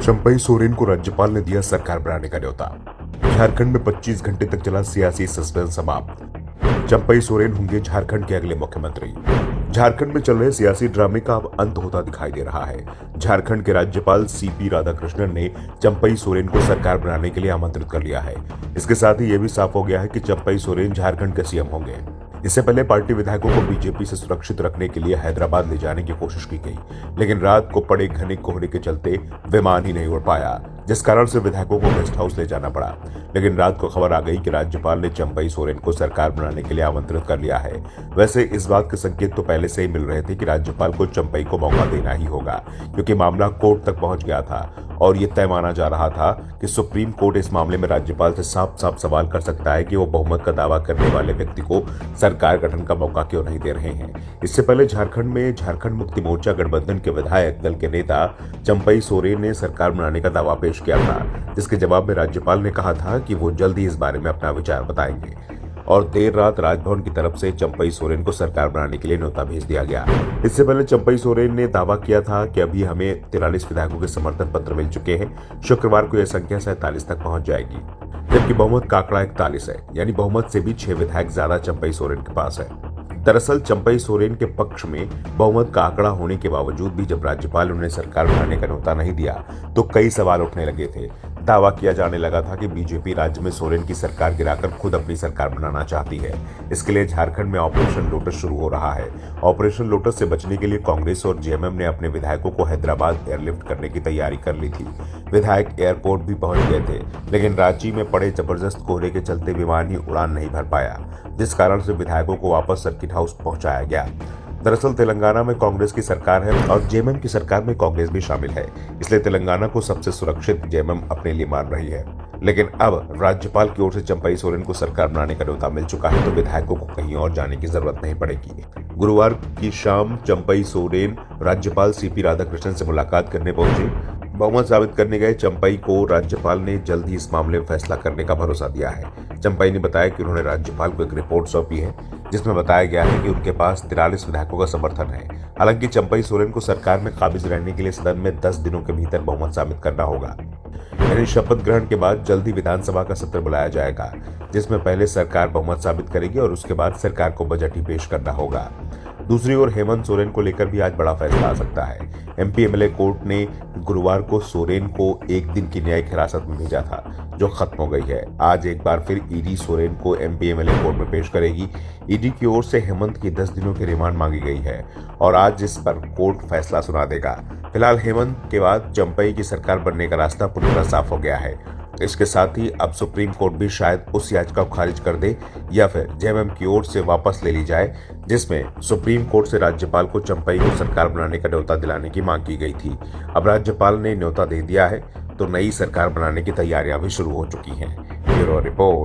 चंपई सोरेन को राज्यपाल ने दिया सरकार बनाने का न्योता। झारखंड में 25 घंटे तक चला सियासी सस्पेंस समाप्त। चंपई सोरेन होंगे झारखंड के अगले मुख्यमंत्री। झारखंड में चल रहे सियासी ड्रामे का अब अंत होता दिखाई दे रहा है। झारखंड के राज्यपाल सीपी राधाकृष्णन ने चंपई सोरेन को सरकार बनाने के लिए आमंत्रित कर लिया है। इसके साथ ही यह भी साफ हो गया है कि चंपई सोरेन झारखंड के सीएम होंगे। इससे पहले पार्टी विधायकों को बीजेपी से सुरक्षित रखने के लिए हैदराबाद ले जाने की कोशिश की गई, लेकिन रात को पड़े घने कोहरे के चलते विमान ही नहीं उड़ पाया, जिस कारण से विधायकों को गेस्ट हाउस ले जाना पड़ा। लेकिन रात को खबर आ गई कि राज्यपाल ने चंपई सोरेन को सरकार बनाने के लिए आमंत्रित कर लिया है। वैसे इस बात के संकेत तो पहले से ही मिल रहे थे कि राज्यपाल को चंपई को मौका देना ही होगा, क्योंकि मामला कोर्ट तक पहुंच गया था और ये तय माना जा रहा था कि सुप्रीम कोर्ट इस मामले में राज्यपाल से साफ साफ सवाल कर सकता है कि वो बहुमत का दावा करने वाले व्यक्ति को सरकार गठन का मौका क्यों नहीं दे रहे हैं। इससे पहले झारखंड में झारखंड मुक्ति मोर्चा गठबंधन के विधायक दल के नेता चंपई सोरेन ने सरकार बनाने का दावा पेश किया था, जिसके जवाब में राज्यपाल ने कहा था कि वो जल्द ही इस बारे में अपना विचार बताएंगे। और देर रात राजभवन की तरफ से चंपई सोरेन को सरकार बनाने के लिए न्योता भेज दिया गया। इससे पहले चंपई सोरेन ने दावा किया था कि अभी हमें 43 विधायकों के समर्थन पत्र मिल चुके हैं। शुक्रवार को यह संख्या 47 तक पहुंच जाएगी, जबकि बहुमत का आंकड़ा 41 है, यानी बहुमत से भी 6 विधायक ज्यादा चंपई सोरेन के पास है। दरअसल चंपई सोरेन के पक्ष में बहुमत का आंकड़ा होने के बावजूद भी जब राज्यपाल उन्हें सरकार बनाने का न्योता नहीं दिया तो कई सवाल उठने लगे थे। दावा किया जाने लगा था कि बीजेपी राज्य में सोरेन की सरकार गिराकर खुद अपनी सरकार बनाना चाहती है। इसके लिए झारखंड में ऑपरेशन लोटस शुरू हो रहा है। ऑपरेशन लोटस से बचने के लिए कांग्रेस और जेएमएम ने अपने विधायकों को हैदराबाद एयरलिफ्ट करने की तैयारी कर ली थी। विधायक एयरपोर्ट भी पहुंच गए थे, लेकिन रांची में पड़े जबरदस्त कोहरे के चलते विमान ही उड़ान नहीं भर पाया, जिस कारण से विधायकों को वापस सर्किट हाउस पहुंचाया गया। दरअसल तेलंगाना में कांग्रेस की सरकार है और जेएमएम की सरकार में कांग्रेस भी शामिल है, इसलिए तेलंगाना को सबसे सुरक्षित जेएमएम अपने लिए मान रही है। लेकिन अब राज्यपाल की ओर से चंपई सोरेन को सरकार बनाने का न्योता मिल चुका है, तो विधायकों को कहीं और जाने की जरूरत नहीं पड़ेगी। गुरुवार की शाम चंपई सोरेन राज्यपाल सीपी राधाकृष्णन से मुलाकात करने पहुंचे। बहुमत साबित करने गए चंपई को राज्यपाल ने जल्द ही इस मामले में फैसला करने का भरोसा दिया है। चंपई ने बताया कि उन्होंने राज्यपाल को एक रिपोर्ट सौंपी है, जिसमें बताया गया है कि उनके पास 43 विधायकों का समर्थन है। हालांकि चंपई सोरेन को सरकार में काबिज रहने के लिए सदन में 10 दिनों के भीतर बहुमत साबित करना होगा। यानी शपथ ग्रहण के बाद जल्द ही विधानसभा का सत्र बुलाया जाएगा, जिसमें पहले सरकार बहुमत साबित करेगी और उसके बाद सरकार को बजट ही पेश करना होगा। दूसरी ओर हेमंत सोरेन को लेकर भी आज बड़ा फैसला आ सकता है। एमपी एमएलए कोर्ट ने गुरुवार को सोरेन को 1 दिन की न्यायिक हिरासत में भेजा था, जो खत्म हो गई है। आज एक बार फिर ईडी सोरेन को एमपी एमएलए कोर्ट में पेश करेगी। ईडी की ओर से हेमंत की 10 दिनों की रिमांड मांगी गई है और आज इस पर कोर्ट फैसला सुना देगा। फिलहाल हेमंत के बाद चंपई की सरकार बनने का रास्ता पूरी तरह साफ हो गया है। इसके साथ ही अब सुप्रीम कोर्ट भी शायद उस याचिका को खारिज कर दे या फिर जेएमएम की ओर से वापस ले ली जाए, जिसमें सुप्रीम कोर्ट से राज्यपाल को चंपई को सरकार बनाने का न्योता दिलाने की मांग की गई थी। अब राज्यपाल ने न्योता दे दिया है, तो नई सरकार बनाने की तैयारियां भी शुरू हो चुकी हैं। Bureau report.